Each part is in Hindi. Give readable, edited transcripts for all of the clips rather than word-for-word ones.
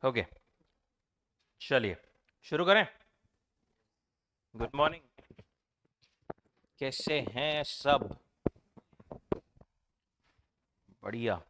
ओके, चलिए शुरू करें। गुड मॉर्निंग, कैसे हैं सब? बढ़िया।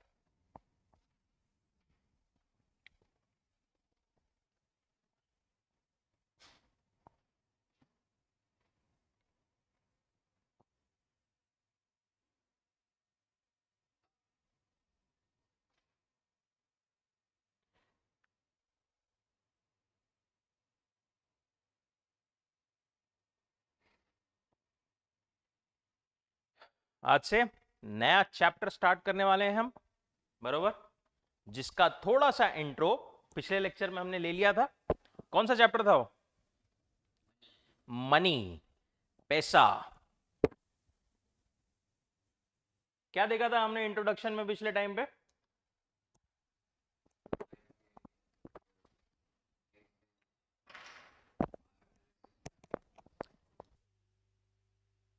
आज से नया चैप्टर स्टार्ट करने वाले हैं हम, बरोबर, जिसका थोड़ा सा इंट्रो पिछले लेक्चर में हमने ले लिया था। कौन सा चैप्टर था वो? मनी, पैसा। क्या देखा था हमने इंट्रोडक्शन में पिछले टाइम पे?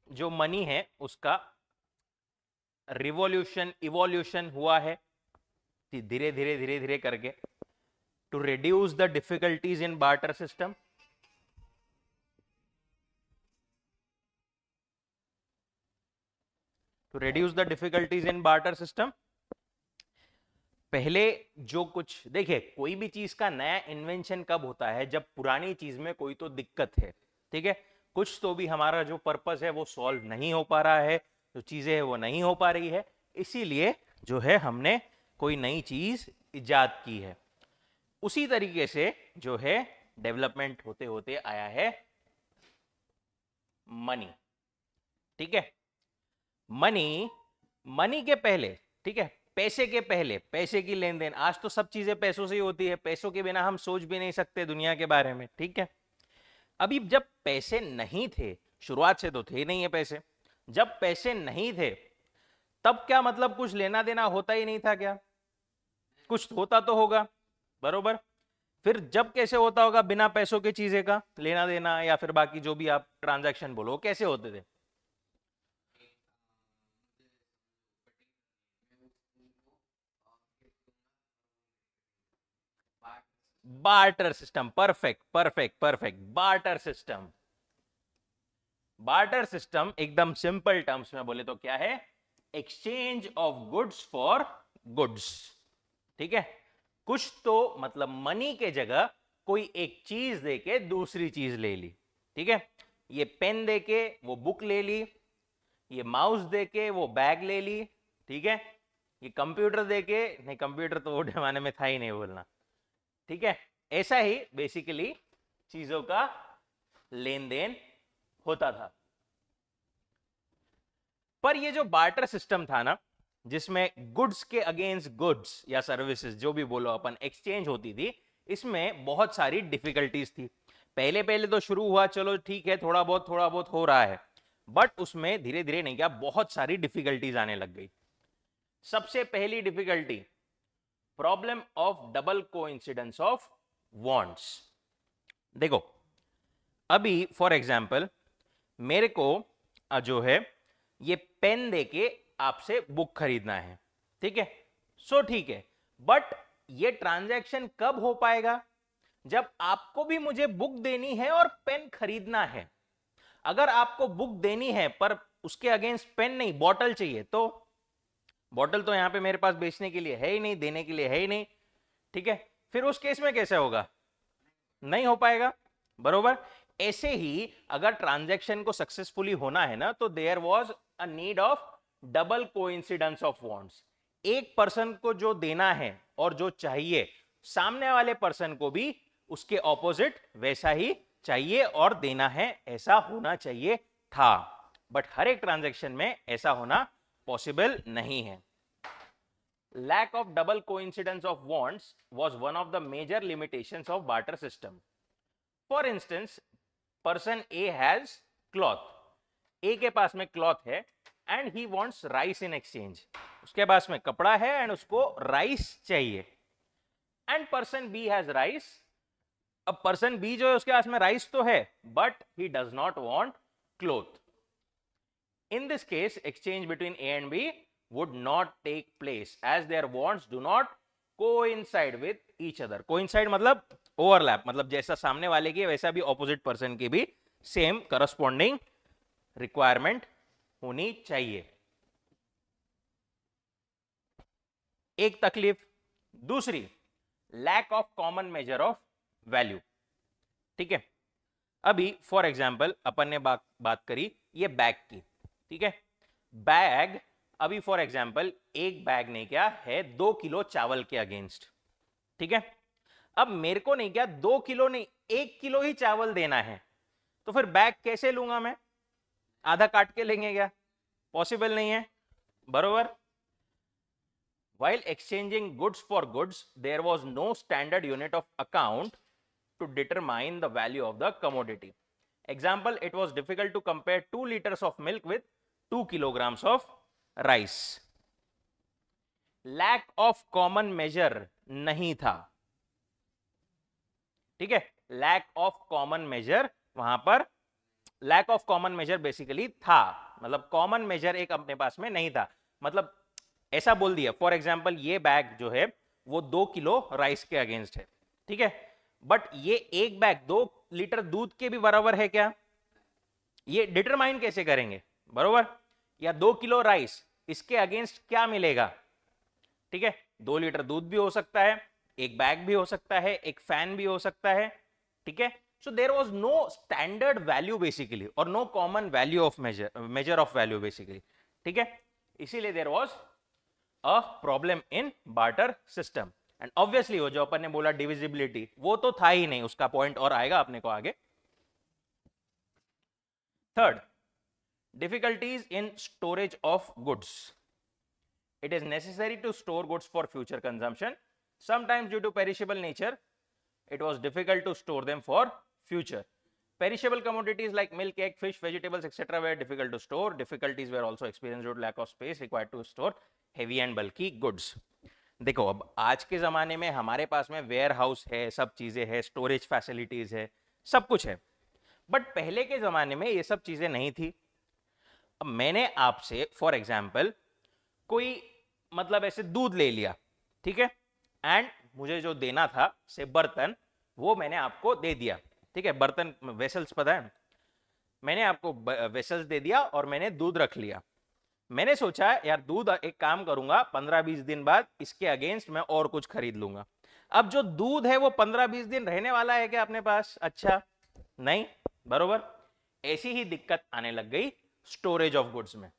जो मनी है उसका रिवॉल्यूशन इवोल्यूशन हुआ है धीरे धीरे धीरे धीरे करके, to reduce the difficulties in barter system. To reduce the difficulties in barter system. पहले जो कुछ देखिए, कोई भी चीज का नया इन्वेंशन कब होता है? जब पुरानी चीज में कोई तो दिक्कत है, ठीक है, कुछ तो भी हमारा जो पर्पस है वो सॉल्व नहीं हो पा रहा है, जो चीजें है वो नहीं हो पा रही है, इसीलिए जो है हमने कोई नई चीज इजाद की है। उसी तरीके से जो है डेवलपमेंट होते होते आया है मनी, ठीक है। मनी, मनी के पहले, ठीक है, पैसे के पहले, पैसे की लेन देन, आज तो सब चीजें पैसों से ही होती है, पैसों के बिना हम सोच भी नहीं सकते दुनिया के बारे में, ठीक है। अभी जब पैसे नहीं थे, शुरुआत से तो थे नहीं है पैसे, जब पैसे नहीं थे तब क्या मतलब कुछ लेना देना होता ही नहीं था क्या? कुछ होता तो होगा, बरोबर। फिर जब कैसे होता होगा बिना पैसों की चीजें का लेना देना, या फिर बाकी जो भी आप ट्रांजैक्शन बोलो, कैसे होते थे? Barter system, perfect perfect perfect, barter system. Barter system एकदम सिंपल टर्म्स में बोले तो क्या है? Exchange of goods for goods, ठीक है। कुछ तो मतलब मनी के जगह कोई एक चीज देके दूसरी चीज ले ली, ठीक है। ये पेन देके वो बुक ले ली, ये माउस देके वो बैग ले ली, ठीक है। ये कंप्यूटर देके, नहीं कंप्यूटर तो वो जमाने में था ही नहीं बोलना, ठीक है। ऐसा ही बेसिकली चीजों का लेन देन होता था। पर ये जो बार्टर सिस्टम था ना, जिसमें गुड्स के अगेंस्ट गुड्स या सर्विसेज जो भी बोलो अपन एक्सचेंज होती थी, इसमें बहुत सारी डिफिकल्टीज थी। पहले पहले तो शुरू हुआ, चलो ठीक है, थोड़ा बहुत हो रहा है, बट उसमें धीरे धीरे नहीं, क्या बहुत सारी डिफिकल्टीज आने लग गई। सबसे पहली difficulty, problem of double coincidence of wants. देखो, अभी फॉर एग्जाम्पल मेरे को जो है ये पेन देके आपसे बुक खरीदना है, ठीक है, सो ठीक है, बट ये ट्रांजैक्शन कब हो पाएगा? जब आपको भी मुझे बुक देनी है और पेन खरीदना है। अगर आपको बुक देनी है पर उसके अगेंस्ट पेन नहीं, बॉटल चाहिए, तो बॉटल तो यहां पे मेरे पास बेचने के लिए है ही नहीं, देने के लिए है ही नहीं, ठीक है। फिर उस केस में कैसे होगा? नहीं हो पाएगा, बरोबर। ऐसे ही अगर ट्रांजैक्शन को सक्सेसफुली होना है ना, तो there was a need of double coincidence of wants. एक पर्सन को जो देना है और जो चाहिए, सामने वाले पर्सन को भी उसके ऑपोजिट वैसा ही चाहिए और देना है, ऐसा होना चाहिए था। बट हर एक ट्रांजैक्शन में ऐसा होना पॉसिबल नहीं है। Lack of double coincidence of wants was one of the major limitations of barter system. For instance, person A has cloth. A के पास में cloth है and he wants rice in exchange. उसके पास में कपड़ा है and उसको rice चाहिए. And person B has rice. अब person B जो है उसके पास में rice तो है, but he does not want cloth. In this case, exchange between A and B would not take place as their wants do not coincide with each other. Coincide मतलब ओवरलैप, मतलब जैसा सामने वाले की वैसा भी ऑपोजिट पर्सन की भी सेम करस्पॉन्डिंग रिक्वायरमेंट होनी चाहिए। एक तकलीफ। दूसरी, lack of common measure of value. ठीक है, अभी फॉर एग्जाम्पल अपन ने बात करी ये बैग की। ठीक है, बैग, अभी फॉर एग्जाम्पल एक बैग ने क्या है 2 किलो चावल के अगेंस्ट। ठीक है, अब मेरे को नहीं क्या 2 किलो नहीं 1 किलो ही चावल देना है, तो फिर बैग कैसे लूंगा मैं? आधा काट के लेंगे क्या? पॉसिबल नहीं है, बरोबर। While exchanging goods for goods, there was no standard unit of account to determine the value of the commodity. Example, it was difficult to compare 2 liters of milk with 2 kilograms of rice. Lack of common measure नहीं था। ठीक है, lack of common measure, वहां पर lack of common measure basically था, मतलब common measure एक अपने पास में नहीं था। मतलब ऐसा बोल दिया, फॉर एग्जाम्पल ये बैग जो है वो 2 किलो राइस के अगेंस्ट है। ठीक है, बट ये एक बैग 2 लीटर दूध के भी बराबर है क्या? ये डिटरमाइन कैसे करेंगे, बरोबर? या 2 किलो राइस, इसके अगेंस्ट क्या मिलेगा? ठीक है, 2 लीटर दूध भी हो सकता है, एक बैग भी हो सकता है, एक फैन भी हो सकता है। ठीक है, so there was no standard value basically, और no common value of measure of value basically. ठीक है, इसीलिए there was a problem in barter system. And obviously वो जो अपन ने बोला डिविजिबिलिटी, वो तो था ही नहीं, उसका पॉइंट और आएगा अपने को आगे। Third, difficulties in storage of goods. It is necessary to store goods for future consumption. Sometimes due to perishable nature, it was difficult to store them for future. Perishable commodities like milk, egg, fish, vegetables, etc. were difficult to store. Difficulties were also experienced due to lack of space required to store heavy and bulky goods. देखो, अब आज के ज़माने में हमारे पास में वेयर हाउस है, सब चीज़ें हैं, स्टोरेज फैसिलिटीज़ है, सब कुछ है, बट पहले के ज़माने में ये सब चीज़ें नहीं थी। अब मैंने आपसे फॉर एग्जाम्पल कोई मतलब ऐसे दूध ले लिया, ठीक है, एंड मुझे जो देना था से बर्तन, वो मैंने आपको दे दिया। ठीक है, बर्तन वेसल्स पता है, मैंने आपको वेसल्स दे दिया और मैंने दूध रख लिया। मैंने सोचा यार दूध एक काम करूंगा 15-20 दिन बाद इसके अगेंस्ट मैं और कुछ खरीद लूंगा। अब जो दूध है वो 15-20 दिन रहने वाला है क्या अपने पास? अच्छा नहीं, बरोबर। ऐसी ही दिक्कत आने लग गई स्टोरेज ऑफ गुड्स में।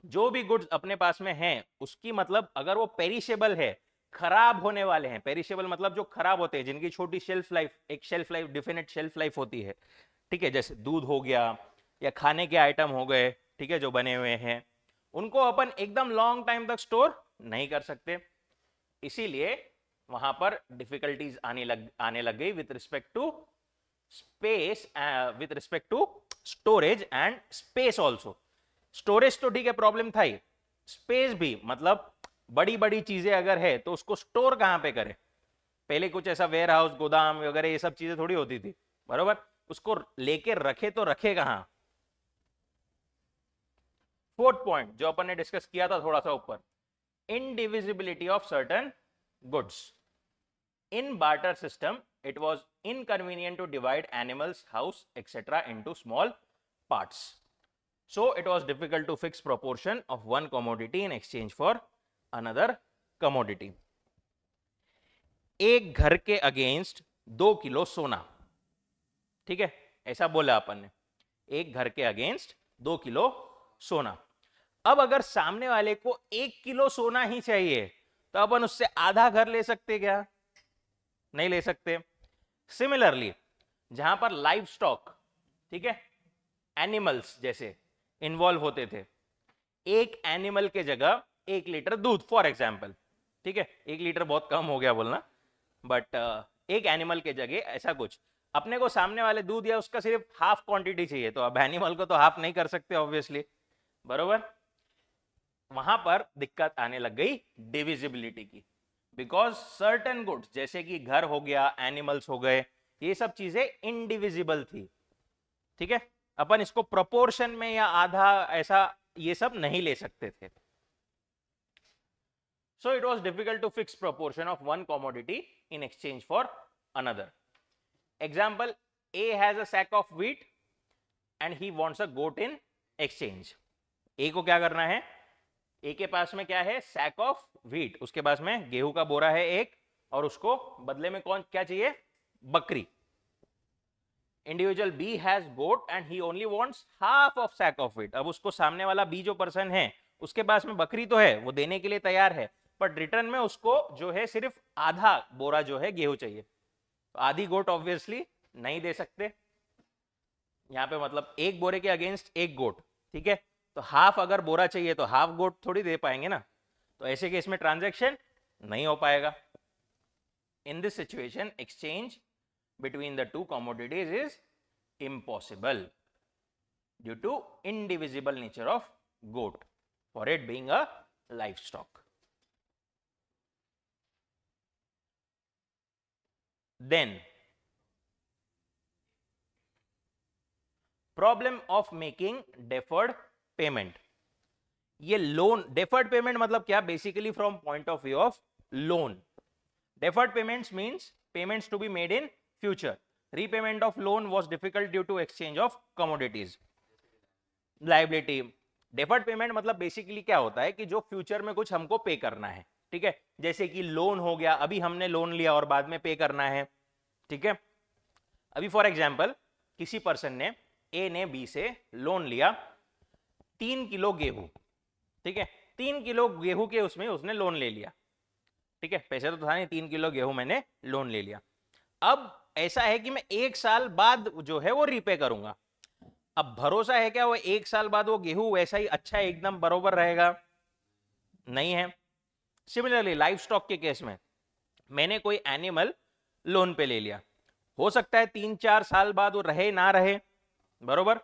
जो भी गुड्स अपने पास में हैं उसकी मतलब अगर वो पेरिशेबल है, खराब होने वाले हैं, पेरिशेबल मतलब जो खराब होते हैं, जिनकी छोटी शेल्फ लाइफ, एक shelf life, definite shelf life होती है। ठीक है, जैसे दूध हो गया या खाने के आइटम हो गए, ठीक है, जो बने हुए हैं, उनको अपन एकदम लॉन्ग टाइम तक स्टोर नहीं कर सकते। इसीलिए वहां पर डिफिकल्टीज आने लग गई with respect to space, with respect to storage and space also. Storage तो ठीक है प्रॉब्लम था ही, स्पेस भी, मतलब बड़ी बड़ी चीजें अगर है तो उसको स्टोर कहां पे करें? पहले कुछ ऐसा वेयर हाउस, गोदाम वगैरह ये सब चीजें थोड़ी होती थी, बरोबर। उसको लेके रखे तो रखे कहां? फोर्थ पॉइंट जो अपन ने डिस्कस किया था थोड़ा सा ऊपर, indivisibility of certain goods. In barter system, it was inconvenient to divide animals, house, etc. into small parts. So it was difficult to fix proportion of one commodity in exchange for another commodity. एक घर के अगेंस्ट 2 किलो सोना, ठीक है, ऐसा बोला अपन ने, एक घर के अगेंस्ट 2 किलो सोना। अब अगर सामने वाले को 1 किलो सोना ही चाहिए तो अपन उससे आधा घर ले सकते क्या? नहीं ले सकते। सिमिलरली जहां पर लाइव स्टॉक, ठीक है, एनिमल्स जैसे इन्वॉल्व होते थे, एक एनिमल के जगह 1 लीटर दूध फॉर एग्जाम्पल, ठीक है, 1 लीटर बहुत कम हो गया बोलना, बट एक एनिमल के जगह ऐसा कुछ, अपने को सामने वाले दूध या उसका सिर्फ हाफ क्वांटिटी चाहिए, तो अब एनिमल को तो हाफ नहीं कर सकते ऑब्वियसली, बरोबर। वहां पर दिक्कत आने लग गई डिविजिबिलिटी की, बिकॉज सर्टेन गुड्स जैसे कि घर हो गया, एनिमल्स हो गए, ये सब चीजें इनडिविजिबल थी। ठीक है, अपन इसको प्रोपोर्शन में या आधा ऐसा ये सब नहीं ले सकते थे। So it was difficult to fix proportion of one commodity in exchange for another. Example, A has a sack of wheat and he wants a goat in exchange. A को क्या करना है? A के पास में क्या है? सैक ऑफ व्हीट, उसके पास में गेहूं का बोरा है एक, और उसको बदले में कौन क्या चाहिए? बकरी. Individual B has goat and he only wants half of sack of wheat. अब उसको सामने वाला बी जो पर्सन है उसके पास में बकरी तो है, वो देने के लिए तैयार है, बट रिटर्न में उसको जो है सिर्फ आधा बोरा जो है गेहूं चाहिए. तो आधी गोट ऑब्वियसली नहीं दे सकते, यहां पे मतलब एक बोरे के अगेंस्ट एक गोट. ठीक है, तो हाफ अगर बोरा चाहिए तो हाफ गोट थोड़ी दे पाएंगे ना, तो ऐसे केस में ट्रांजैक्शन नहीं हो पाएगा. In this situation exchange between the two commodities is impossible due to indivisible nature of goat for it being a livestock. Then problem of making deferred payment. ये लोन deferred payment मतलब क्या? Basically from point of view of loan. Deferred payments means payments to be made in future. Repayment of loan was difficult due to exchange of commodities. Liability. Deferred payment मतलब बेसिकली क्या होता है कि जो फ्यूचर में कुछ हमको पे करना है. ठीक है, जैसे कि लोन हो गया, अभी हमने लोन लिया और बाद में पे करना है. ठीक है, अभी फॉर एग्जांपल किसी पर्सन ने, ए ने बी से लोन लिया 3 किलो गेहूं. ठीक है, 3 किलो गेहूं के उसमें उसने लोन ले लिया. ठीक है, पैसे तो था नहीं, 3 किलो गेहूं मैंने लोन ले लिया. अब ऐसा है कि मैं 1 साल बाद जो है वो रीपे करूंगा. अब भरोसा है क्या वो 1 साल बाद वो गेहूं वैसा ही अच्छा एकदम बरोबर रहेगा? नहीं है. सिमिलरली लाइफ स्टॉक के केस में मैंने कोई एनिमल लोन पे ले लिया, हो सकता है 3-4 साल बाद वो रहे ना रहे, बरोबर.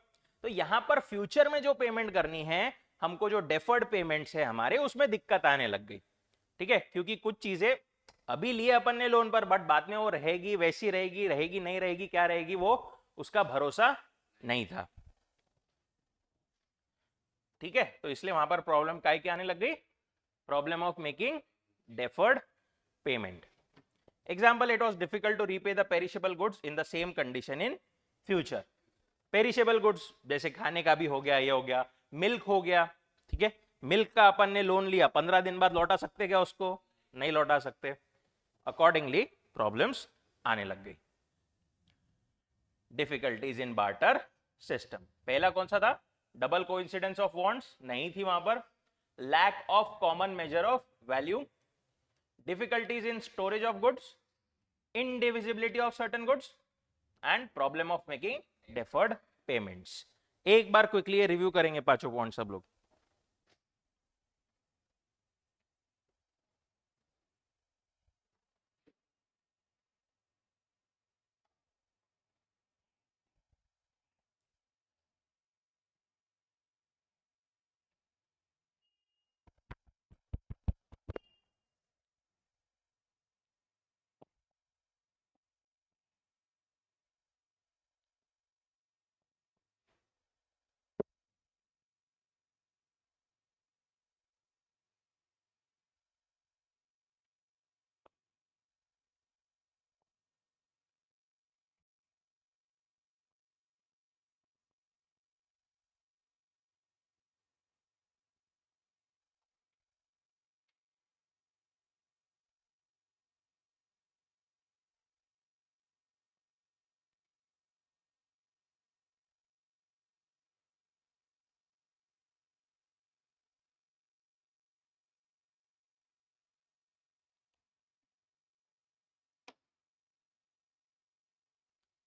तो यहां पर फ्यूचर में जो पेमेंट करनी है हमको, जो डेफर्ड पेमेंट्स है हमारे, उसमें दिक्कत आने लग गई. ठीक है, क्योंकि कुछ चीजें अभी लिए अपन ने लोन पर, बट बाद में वो रहेगी वैसी रहेगी, रहेगी नहीं रहेगी, क्या रहेगी वो उसका भरोसा नहीं था. ठीक है, तो इसलिए वहां पर प्रॉब्लम काय की आने लग गई? Problem of making deferred payment. Example, it was difficult to repay the perishable goods in the same condition in future. Perishable goods जैसे खाने का भी हो गया, ये हो गया, मिल्क हो गया. ठीक है, मिल्क का अपन ने लोन लिया, 15 दिन बाद लौटा सकते क्या उसको? नहीं लौटा सकते. अकॉर्डिंगली प्रॉब्लम्स आने लग गई. Difficulties in barter system. पहला कौन सा था? डबल कोइंसिडेंस ऑफ वांट्स नहीं थी वहां पर. Lack of common measure of value. Difficulties in storage of goods. Indivisibility of certain goods and problem of making deferred payments. एक बार क्विकली रिव्यू करेंगे पांचों पॉइंट सब लोग.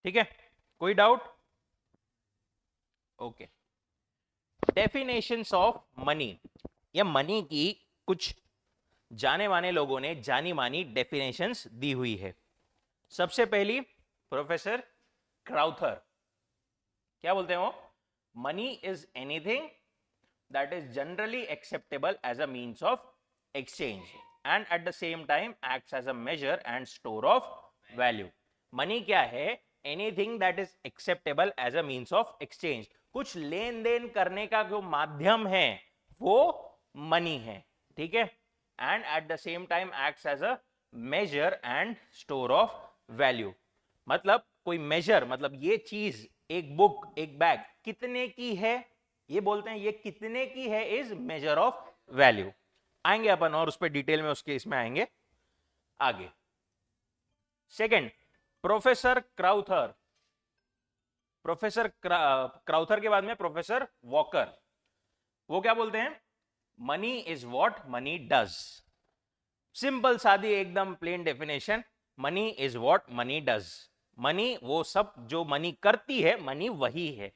ठीक है, कोई doubt? Okay. Definitions of money. या मनी की कुछ जाने माने लोगों ने जानी मानी डेफिनेशंस दी हुई है. सबसे पहली प्रोफेसर क्राउथर. क्या बोलते हैं वो? Money is anything that is generally acceptable as a means of exchange and at the same time acts as a measure and store of value. Money क्या है? Anything that is acceptable as a means of exchange. कुछ लेन देन करने का जो माध्यम है वो मनी है. ठीक है, and at the same time acts as a measure and store of value. मतलब कोई measure, मतलब ये चीज, एक बुक, एक बैग कितने की है, ये बोलते हैं ये कितने की है इज मेजर ऑफ वैल्यू. आएंगे अपन और उस पर डिटेल में उसके इसमें आएंगे आगे. Second, professor Crowther. Professor Crowther के बाद में प्रोफेसर वॉकर. वो क्या बोलते हैं? Money is what money does. Simple सादी एकदम plain definition. Money is what money does. Money वो सब जो मनी करती है, मनी वही है.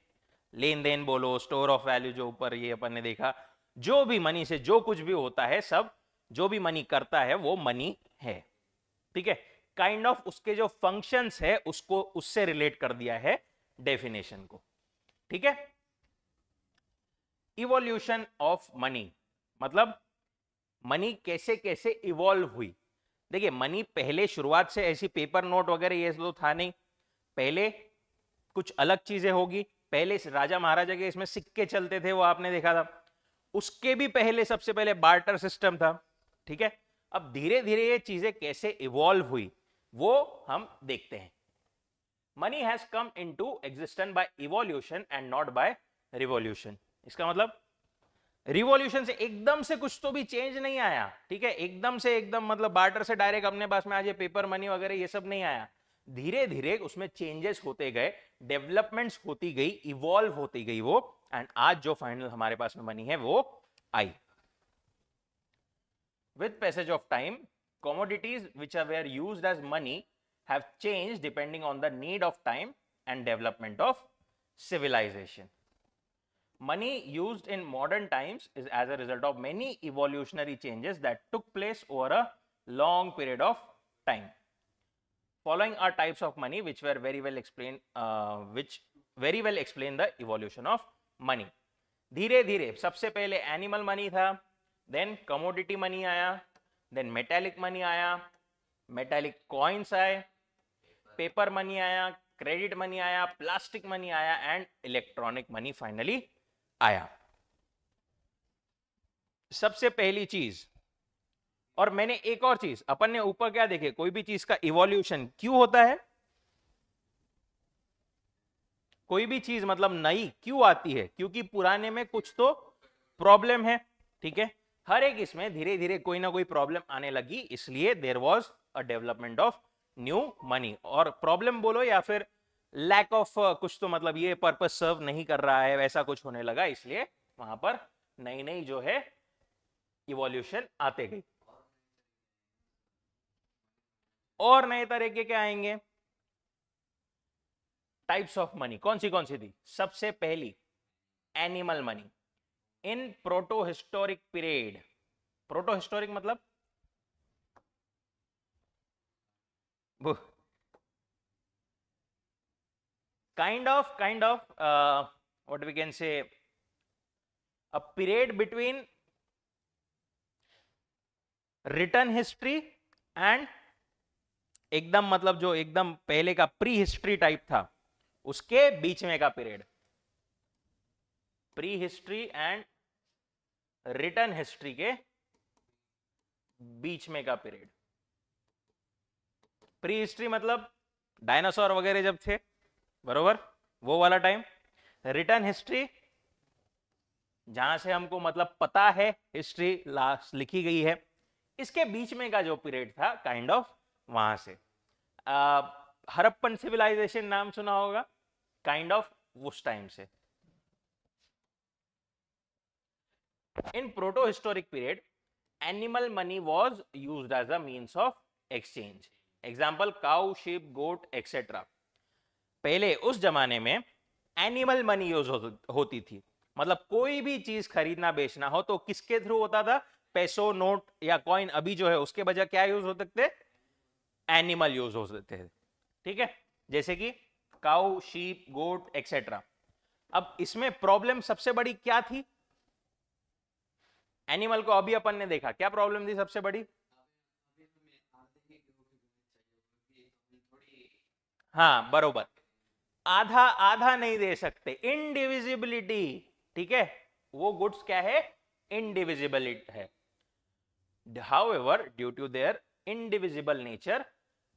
लेन देन बोलो, स्टोर ऑफ वैल्यू जो ऊपर ये अपन ने देखा, जो भी मनी से जो कुछ भी होता है, सब जो भी मनी करता है वो मनी है. ठीक है, काइंड ऑफ उसके जो फंक्शंस है उसको उससे रिलेट कर दिया है डेफिनेशन को. ठीक है. इवोल्यूशन ऑफ मनी, मतलब मनी कैसे कैसे इवॉल्व हुई. देखिए, मनी पहले शुरुआत से ऐसी पेपर नोट वगैरह ये तो था नहीं. पहले कुछ अलग चीजें होगी. पहले राजा महाराजा के इसमें सिक्के चलते थे, वो आपने देखा था. उसके भी पहले सबसे पहले बार्टर सिस्टम था. ठीक है. अब धीरे धीरे ये चीजें कैसे इवॉल्व हुई वो हम देखते हैं. Money has come into existence by evolution and not by revolution. इसका मतलब रिवॉल्यूशन से एकदम से कुछ तो भी चेंज नहीं आया. ठीक है, एकदम से एकदम मतलब बार्टर से डायरेक्ट अपने पास में आज ये पेपर मनी वगैरह ये सब नहीं आया. धीरे धीरे उसमें चेंजेस होते गए, डेवलपमेंट्स होती गई, इवॉल्व होती गई वो, एंड आज जो फाइनल हमारे पास में मनी है वो आई. With passage of time, commodities which were used as money have changed depending on the need of time and development of civilization. Money used in modern times is as a result of many evolutionary changes that took place over a long period of time. Following are types of money which were very well explained, which very well explain the evolution of money. धीरे धीरे सबसे पहले एनिमल मनी था, देन कमोडिटी मनी आया, देन मेटालिक मनी आया, मेटालिक कॉइन्स आए, पेपर मनी आया, क्रेडिट मनी आया, प्लास्टिक मनी आया, एंड इलेक्ट्रॉनिक मनी फाइनली आया. सबसे पहली चीज, और मैंने एक और चीज, अपन ने ऊपर क्या देखे, कोई भी चीज का इवोल्यूशन क्यों होता है, कोई भी चीज मतलब नई क्यों आती है, क्योंकि पुराने में कुछ तो प्रॉब्लम है. ठीक है, हर एक इसमें धीरे धीरे कोई ना कोई प्रॉब्लम आने लगी, इसलिए there was a development of new money. और प्रॉब्लम बोलो या फिर लैक ऑफ कुछ तो मतलब ये पर्पस सर्व नहीं कर रहा है, वैसा कुछ होने लगा, इसलिए वहां पर नई नई जो है इवोल्यूशन आते गई. और नए तरीके के आएंगे. टाइप्स ऑफ मनी कौन सी थी? सबसे पहली animal money in proto historic period. Proto historic मतलब kind of what we can say, a period between written history and एकदम मतलब जो एकदम पहले का प्री हिस्ट्री टाइप था उसके बीच में का period. Pre history and return history के बीच में का पीरियड. प्री हिस्ट्री मतलब डायनासोर वगैरह जब थे, बरोबर, वो वाला टाइम. रिटर्न हिस्ट्री जहां से हमको मतलब पता है हिस्ट्री लास्ट लिखी गई है, इसके बीच में का जो पीरियड था काइंड ऑफ वहां से. हड़प्पन सिविलाइजेशन नाम सुना होगा, काइंड ऑफ उस टाइम से. In proto historic period animal money was used as a means of exchange. Example cow, sheep, goat etcetera. पहले उस जमाने में एनिमल मनी यूज होती थी, मतलब कोई भी चीज खरीदना बेचना हो तो किसके थ्रू होता था? पैसो, नोट या कॉइन. अभी जो है उसके बजाय क्या यूज होते थे? एनिमल यूज हो सकते थे. ठीक है, जैसे कि काउ, शीप, गोट एक्सेट्रा. अब इसमें प्रॉब्लम सबसे बड़ी क्या थी? एनिमल को अभी अपन ने देखा, क्या प्रॉब्लम थी सबसे बड़ी? हाँ बरोबर, आधा आधा नहीं दे सकते, इनडिविजिबिलिटी. ठीक है, वो गुड्स क्या है? इनडिविजिबिलिटी है. However, due to their indivisible nature,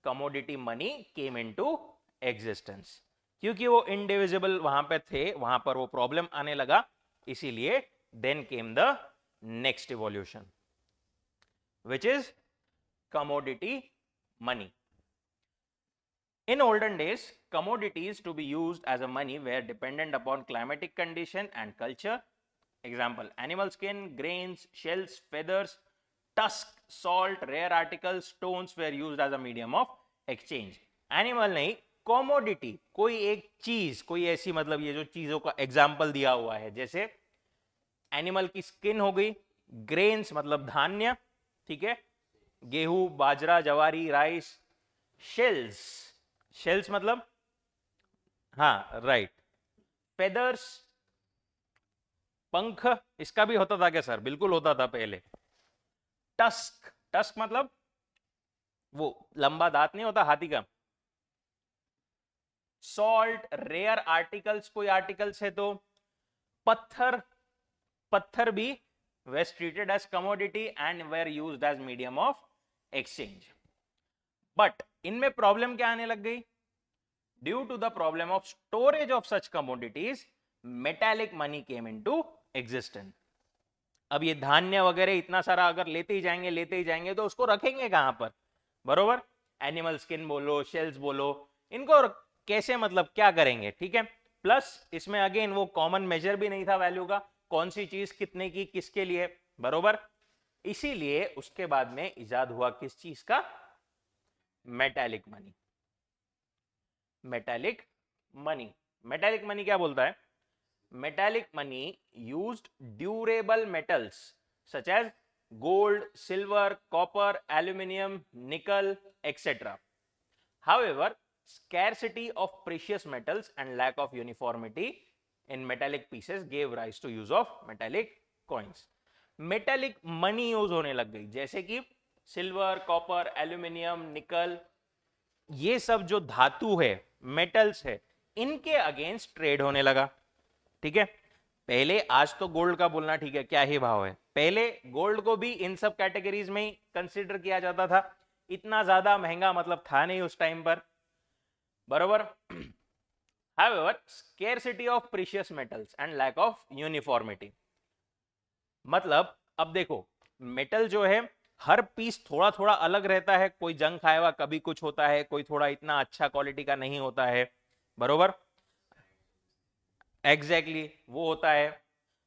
commodity money came into existence. क्योंकि वो indivisible वहां पे थे, वहां पर वो प्रॉब्लम आने लगा, इसीलिए then came the next evolution, which is commodity money. In olden days, commodities to be used as a money were dependent upon climatic condition and culture. Example: animal skin, grains, shells, feathers, tusk, salt, rare articles, stones were used as a medium of exchange. Animal नहीं, commodity, कोई एक चीज, कोई ऐसी, मतलब ये जो चीजों का एग्जाम्पल दिया हुआ है, जैसे एनिमल की स्किन हो गई, ग्रेन्स मतलब धान्य, ठीक है, गेहूं, बाजरा, जवारी, राइस, शेल्स, शेल्स मतलब, हाँ राइट, फेदर्स, पंख, इसका भी होता था क्या सर? बिल्कुल होता था पहले। टस्क, टस्क मतलब वो लंबा दांत नहीं होता हाथी का। सॉल्ट, रेयर आर्टिकल्स, कोई आर्टिकल्स है तो। पत्थर, पत्थर भी was treated as commodity and were used as medium of exchange. But इनमें प्रॉब्लम क्या आने लग गई? Due to the problem of storage of such commodities, metallic money came into existence. अब ये धान्य वगैरह इतना सारा अगर लेते ही जाएंगे तो उसको रखेंगे कहां पर? बरोबर, एनिमल स्किन बोलो, शेल्स बोलो, इनको कैसे, मतलब क्या करेंगे? ठीक है, प्लस इसमें अगेन वो कॉमन मेजर भी नहीं था वैल्यू का, कौन सी चीज कितने की, किसके लिए, बरोबर। इसीलिए उसके बाद में इजाद हुआ किस चीज का? Metallic money. Metallic money, metallic money क्या बोलता है? Metallic money used durable metals such as gold, silver, copper, aluminium, nickel, etc. However, scarcity of precious metals and lack of uniformity in metallic pieces gave rise to use of metallic coins. Metallic money use होने लग गई, जैसे कि सिल्वर, कॉपर, एल्यूमिनियम, निकल, ये सब जो धातु है, मेटल्स है, इनके अगेंस्ट ट्रेड होने लगा। ठीक है, पहले, आज तो गोल्ड का बोलना ठीक है, क्या ही भाव है, पहले गोल्ड को भी इन सब कैटेगरीज में ही कंसीडर किया जाता था, इतना ज्यादा महंगा मतलब था नहीं उस टाइम पर, बरोबर। However, scarcity of precious metals and lack of uniformity, मतलब अब देखो, मेटल जो है हर पीस थोड़ा थोड़ा अलग रहता है, कोई जंग खाया हुआ कभी कुछ होता है, कोई थोड़ा इतना अच्छा क्वालिटी का नहीं होता है, बरोबर, एग्जैक्टली वो होता है।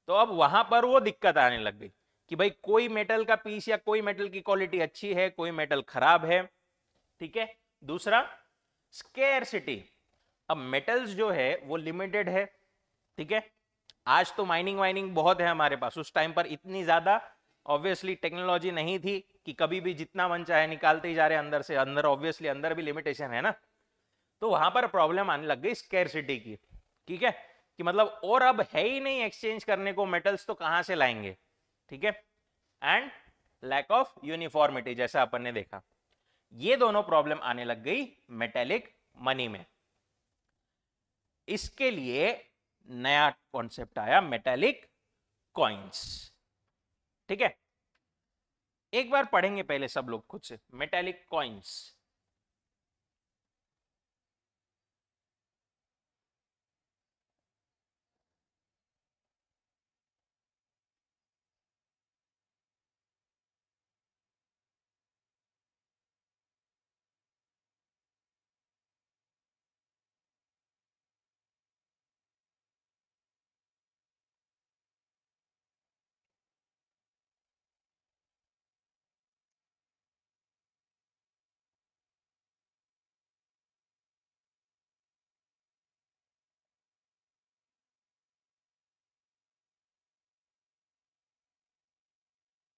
तो अब वहां पर वो दिक्कत आने लग गई कि भाई कोई मेटल का पीस या कोई मेटल की क्वालिटी अच्छी है, कोई मेटल खराब है, ठीक है। दूसरा, स्केर्सिटी, अब मेटल्स जो है वो लिमिटेड है, ठीक है। आज तो माइनिंग वाइनिंग बहुत है हमारे पास, उस टाइम पर इतनी ज्यादा ऑब्वियसली टेक्नोलॉजी नहीं थी कि कभी भी जितना मन चाहे निकालते ही जा रहे अंदर से अंदर, ऑब्वियसली अंदर भी लिमिटेशन है ना। तो वहां पर प्रॉब्लम आने लग गई स्केर्सिटी की, ठीक है, कि मतलब और अब है ही नहीं एक्सचेंज करने को मेटल्स, तो कहां से लाएंगे, ठीक है। एंड लैक ऑफ यूनिफॉर्मिटी, जैसा अपन ने देखा, ये दोनों प्रॉब्लम आने लग गई मेटेलिक मनी में। इसके लिए नया कॉन्सेप्ट आया, मेटेलिक कॉइन्स, ठीक है। एक बार पढ़ेंगे पहले सब लोग खुद से, मेटेलिक कॉइन्स।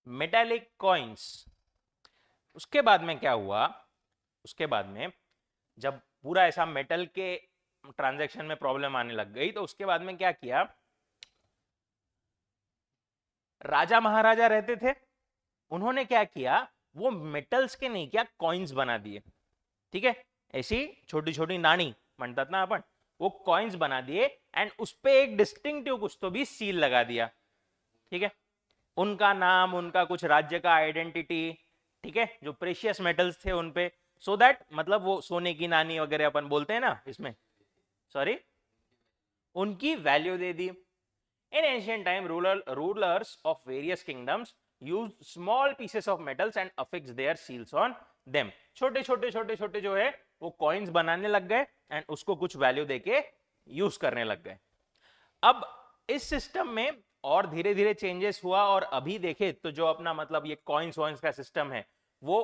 मेटालिक कॉइन्स, उसके बाद में क्या हुआ, उसके बाद में जब पूरा ऐसा मेटल के ट्रांजैक्शन में प्रॉब्लम आने लग गई, तो उसके बाद में क्या किया, राजा महाराजा रहते थे, उन्होंने क्या किया, वो मेटल्स के नहीं किया, कॉइन्स बना दिए, ठीक है। ऐसी छोटी छोटी नानी म्हणतात ना अपन, वो कॉइन्स बना दिए, एंड उस पे एक डिस्टिंक्टिव कुछ तो भी सील लगा दिया, ठीक है। उनका नाम, उनका कुछ राज्य का आइडेंटिटी, ठीक है, जो प्रेशियस मेटल्स थे उन पे, सो दैट मतलब वो सोने की नानी वगैरह अपन बोलते हैं ना इसमें, सॉरी, उनकी वैल्यू दे दी। In ancient time rulers of various kingdoms use small pieces of metals and affix their seals on them. छोटे छोटे छोटे छोटे जो है वो कॉइन्स बनाने लग गए एंड उसको कुछ वैल्यू देके यूज करने लग गए। अब इस सिस्टम में और धीरे धीरे चेंजेस हुआ, और अभी देखे तो जो अपना मतलब ये कॉइन्स वॉइन्स का सिस्टम है, वो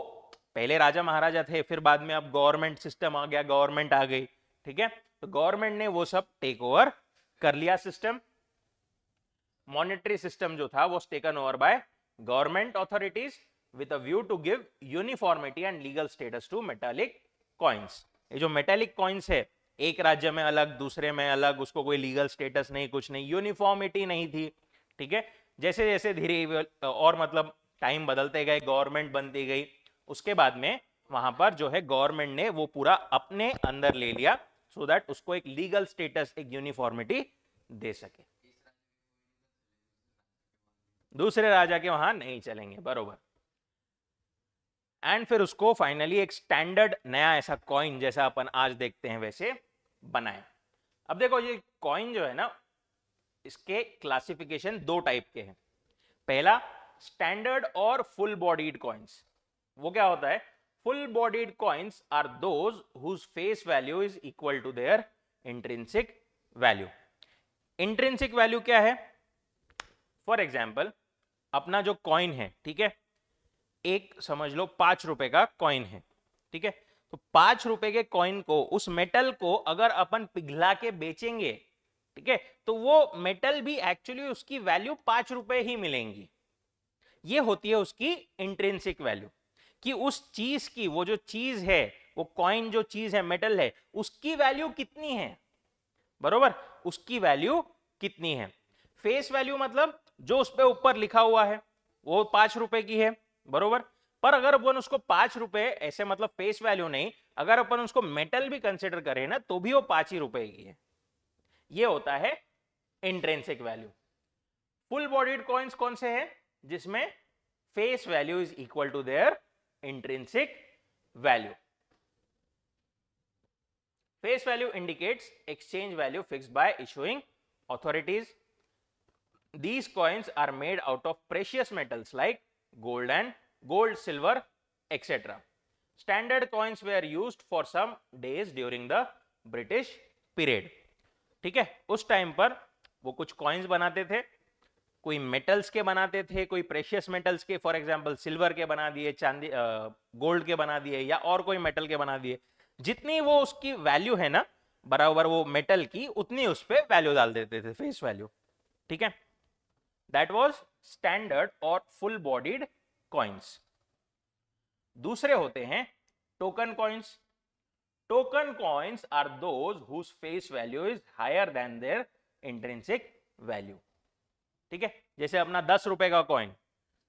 पहले राजा महाराजा थे, फिर बाद में अब गवर्नमेंट सिस्टम आ गया, गवर्नमेंट आ गई, ठीक है, तो गवर्नमेंट ने वो सब टेक ओवर कर लिया सिस्टम। मॉनेटरी सिस्टम जो था वो taken over by government authorities with a view to give uniformity and legal status to metallic coins. ये जो मेटालिक कॉइन्स है, एक राज्य में अलग, दूसरे में अलग, उसको कोई लीगल स्टेटस नहीं, कुछ नहीं, यूनिफॉर्मिटी नहीं थी, ठीक है। जैसे जैसे धीरे और मतलब टाइम बदलते गए, गवर्नमेंट बनती गई, उसके बाद में वहां पर जो है गवर्नमेंट ने वो पूरा अपने अंदर ले लिया, सो दैट उसको एक लीगल स्टेटस, एक यूनिफॉर्मिटी दे सके। दूसरे राजा के वहां नहीं चलेंगे, बरोबर। एंड फिर उसको फाइनली एक स्टैंडर्ड नया ऐसा कॉइन जैसा अपन आज देखते हैं वैसे बनाए। अब देखो ये कॉइन जो है ना, इसके क्लासिफिकेशन दो टाइप के हैं। पहला स्टैंडर्ड और फुल बॉडीड कॉइन्स। वो क्या होता है? Full bodied coins are those whose face value is equal to their intrinsic value. Intrinsic value क्या है? फॉर एग्जाम्पल अपना जो कॉइन है, ठीक है, एक समझ लो 5 रुपए का कॉइन है, ठीक है, तो 5 रुपए के कॉइन को, उस मेटल को अगर अपन पिघला के बेचेंगे, ठीक है, तो वो मेटल भी एक्चुअली उसकी वैल्यू 5 रुपए ही मिलेंगी। ये होती है उसकी इंट्रिंसिक वैल्यू, कि उस चीज की, वो जो चीज है, वो कॉइन जो चीज है, मेटल है, उसकी वैल्यू कितनी है, बरोबर, उसकी वैल्यू कितनी है। फेस वैल्यू मतलब जो उस पे ऊपर लिखा हुआ है वो 5 रुपए की है, बरोबर, पर अगर अपन उसको 5 रुपए ऐसे मतलब फेस वैल्यू नहीं, अगर अपन उसको मेटल भी कंसिडर करें ना, तो भी वो 5 ही रुपए की है। ये होता है intrinsic value. Full bodied coins कौन से हैं? जिसमें face value is equal to their intrinsic value. Face value indicates exchange value fixed by issuing authorities. These coins are made out of precious metals like gold, silver, etc. Standard coins were used for some days during the British period. ठीक है, उस टाइम पर वो कुछ कॉइन्स बनाते थे, कोई मेटल्स के बनाते थे, कोई प्रेशियस मेटल्स के, फॉर एग्जांपल सिल्वर के बना दिए, चांदी गोल्ड के बना दिए, या और कोई मेटल के बना दिए। जितनी वो उसकी वैल्यू है ना, बराबर वो मेटल की, उतनी उस पर वैल्यू डाल देते थे, फेस वैल्यू, ठीक है। दैट वाज स्टैंडर्ड और फुल बॉडीड कॉइन्स। दूसरे होते हैं token coins. Token coins are those whose face value is higher than their intrinsic value, ठीक है। जैसे अपना 10 रुपए का कॉइन,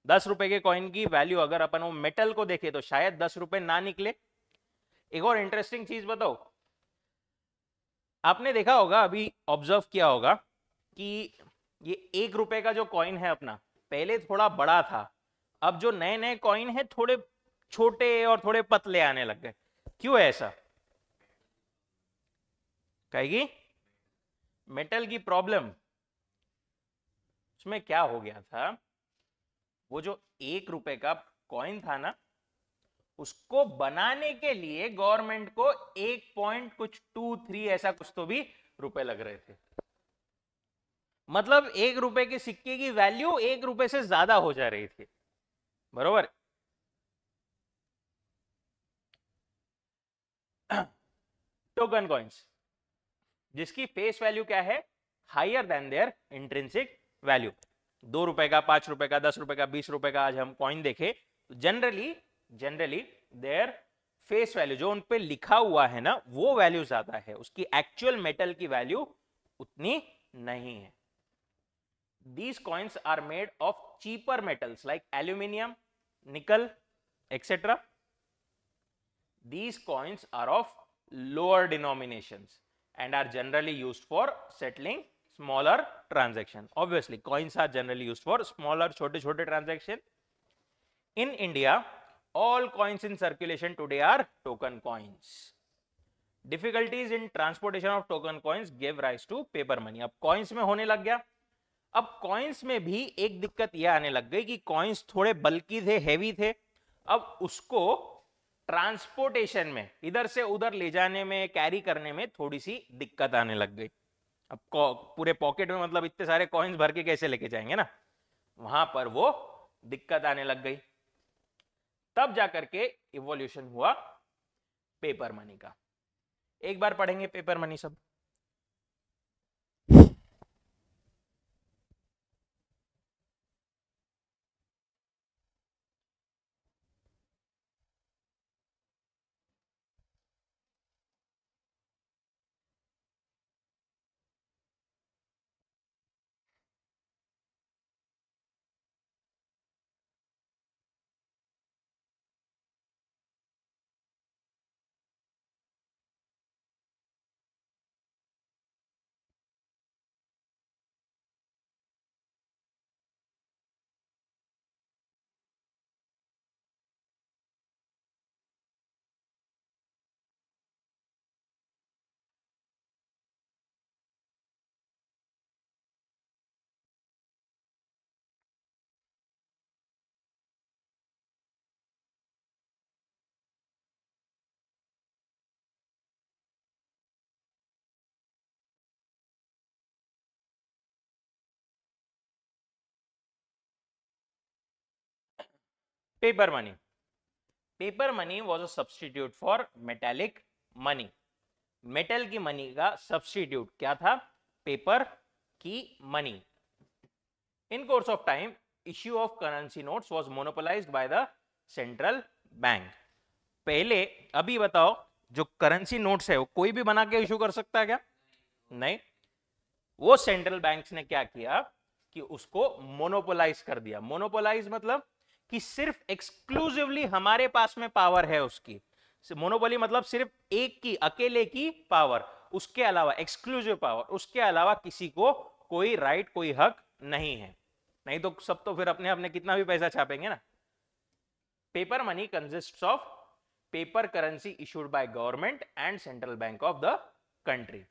10 रुपए के कॉइन की वैल्यू अगर अपन वो मेटल को देखे तो शायद 10 रुपए ना निकले। एक और इंटरेस्टिंग चीज बताओ, आपने देखा होगा, अभी ऑब्जर्व किया होगा कि ये 1 रुपए का जो कॉइन है अपना, पहले थोड़ा बड़ा था, अब जो नए नए कॉइन है थोड़े छोटे और थोड़े पतले आने लग गए। क्यों है ऐसा? कहेगी मेटल की प्रॉब्लम। उसमें क्या हो गया था, वो जो 1 रुपए का कॉइन था ना, उसको बनाने के लिए गवर्नमेंट को 1.23 ऐसा कुछ तो भी रुपए लग रहे थे। मतलब 1 रुपए के सिक्के की वैल्यू 1 रुपए से ज्यादा हो जा रही थी, बरोबर। टोकन कॉइन्स जिसकी फेस वैल्यू क्या है? Higher than their intrinsic value. 2 रुपए का, 5 रुपए का, 10 रुपए का, 20 रुपए का आज हम कॉइन देखे, तो जनरली देयर फेस वैल्यू जो उन पे लिखा हुआ है ना, वो वैल्यू ज्यादा है, उसकी एक्चुअल मेटल की वैल्यू उतनी नहीं है। These coins are made of cheaper metals like aluminium, nickel, etc. These coins are of lower denominations and are generally used for settling smaller transaction. Obviously coins are generally used for smaller छोटे transaction. In India all coins in circulation today are token coins. Difficulties in transportation of token coins gave rise to paper money. अब coins में होने लग गया. अब coins में भी एक दिक्कत यह आने लग गई कि coins थोड़े बल्कि थे, heavy थे. अब उसको ट्रांसपोर्टेशन में इधर से उधर ले जाने में, कैरी करने में थोड़ी सी दिक्कत आने लग गई. अब पूरे पॉकेट में मतलब इतने सारे कॉइन्स भर के कैसे लेके जाएंगे ना, वहां पर वो दिक्कत आने लग गई. तब जाकर के इवोल्यूशन हुआ पेपर मनी का. एक बार पढ़ेंगे पेपर मनी सब. Paper money. Paper money was a substitute for metallic money. Metal की मनी का सब्सटीट्यूट क्या था? पेपर की money. In course of time issue of currency notes was monopolised by the central bank. पहले अभी बताओ, जो करेंसी नोट्स है वो कोई भी बना के इश्यू कर सकता है क्या? नहीं. वो सेंट्रल बैंक्स ने क्या किया कि उसको मोनोपोलाइज कर दिया. मोनोपोलाइज मतलब कि सिर्फ एक्सक्लूसिवली हमारे पास में पावर है उसकी. मोनोपोली मतलब सिर्फ एक की, अकेले की पावर, उसके अलावा एक्सक्लूसिव पावर, उसके अलावा किसी को कोई राइट, कोई हक नहीं है. नहीं तो सब तो फिर अपने अपने कितना भी पैसा छापेंगे ना. Paper money consists of paper currency issued by government and central bank of the country.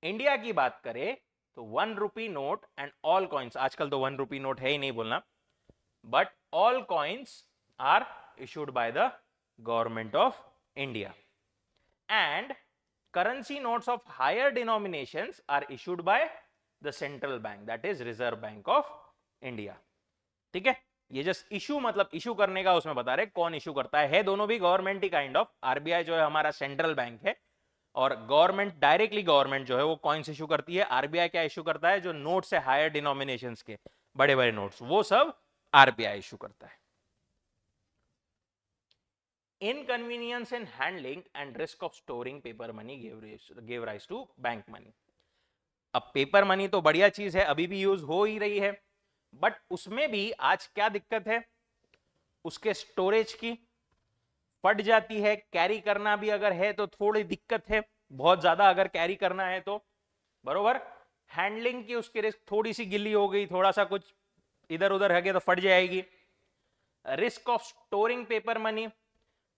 India की बात करें तो 1 rupee note and all coins, आजकल तो 1 रुपी नोट है ही नहीं बोलना, but all coins are issued by the government of India, and currency notes of higher denominations are issued by the central bank, that is Reserve Bank of India. ठीक है, ये जस्ट इशू मतलब इशू करने का उसमें बता रहे कौन इशू करता है दोनों भी government he kind of. RBI जो है हमारा सेंट्रल बैंक है, और गवर्नमेंट डायरेक्टली गवर्नमेंट जो है वो कॉइन्स इशू करती है. आरबीआई क्या इशू करता है? जो नोट्स है हायर डिनोमिनेशंस के, बड़े बड़े नोट्स, वो सब आरबीआई इशू करता है. Inconvenience in handling and risk of storing paper money give rise to bank money. अब पेपर मनी तो बढ़िया चीज है, अभी भी यूज हो ही रही है, बट उसमें भी आज क्या दिक्कत है? उसके स्टोरेज की. फट जाती है, कैरी करना भी अगर है तो थोड़ी दिक्कत है, बहुत ज्यादा अगर कैरी करना है तो, बरोबर. हैंडलिंग की उसकी रिस्क, थोड़ी सी गिल्ली हो गई, थोड़ा सा कुछ इधर उधर है तो फट जाएगी. Risk of storing paper money,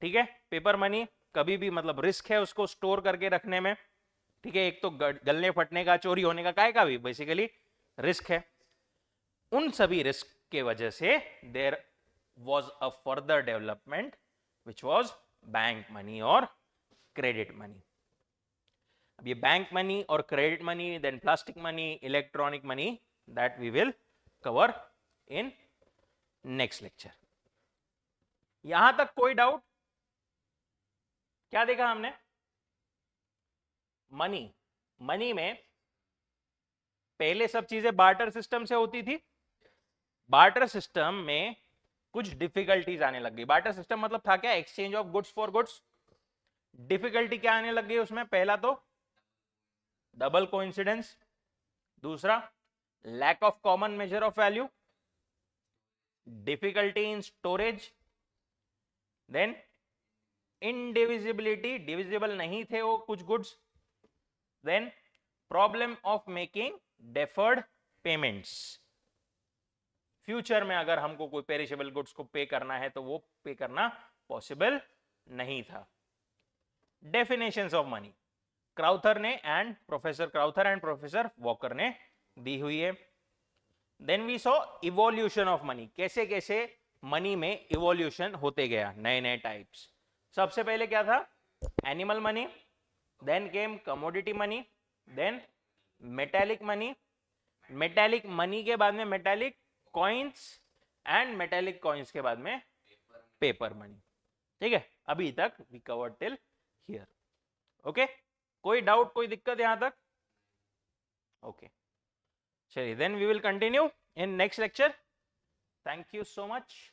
ठीक है, पेपर मनी कभी भी मतलब रिस्क है उसको स्टोर करके रखने में. ठीक है, एक तो गलने फटने का, चोरी होने का, काय का भी बेसिकली रिस्क है. उन सभी रिस्क के वजह से there was a further development which was bank money और क्रेडिट मनी. अब ये बैंक मनी और credit money, then plastic money, electronic money, that we will cover in next lecture. यहां तक कोई डाउट? क्या देखा हमने? मनी. मनी में पहले सब चीजें बार्टर सिस्टम से होती थी. बार्टर सिस्टम में कुछ डिफिकल्टीज आने लग गई. बार्टर सिस्टम मतलब था क्या? Exchange of goods for goods. Difficulty क्या आने लग गई उसमें? पहला तो डबल कोइंसिडेंस, दूसरा lack of common measure of value, difficulty in storage, then indivisibility, divisible नहीं थे वो कुछ goods, then problem of making deferred payments. Future में अगर हमको कोई पेरिशेबल गुड्स को पे करना है तो वो पे करना पॉसिबल नहीं था। डेफिनेशंस ऑफ मनी क्राउथर ने एंड प्रोफेसर वॉकर ने दी हुई है। Then we saw evolution of money, कैसे कैसे मनी में इवोल्यूशन होते गया, नए नए टाइप्स। सबसे पहले क्या था? Animal money, then came commodity money, then metallic money, metallic money के बाद में metallic coins and metallic coins के बाद में पेपर मनी। ठीक है, अभी तक we covered till here. Okay, कोई डाउट, कोई दिक्कत यहां तक? ओके, चलिए then we will continue in next lecture. Thank you so much.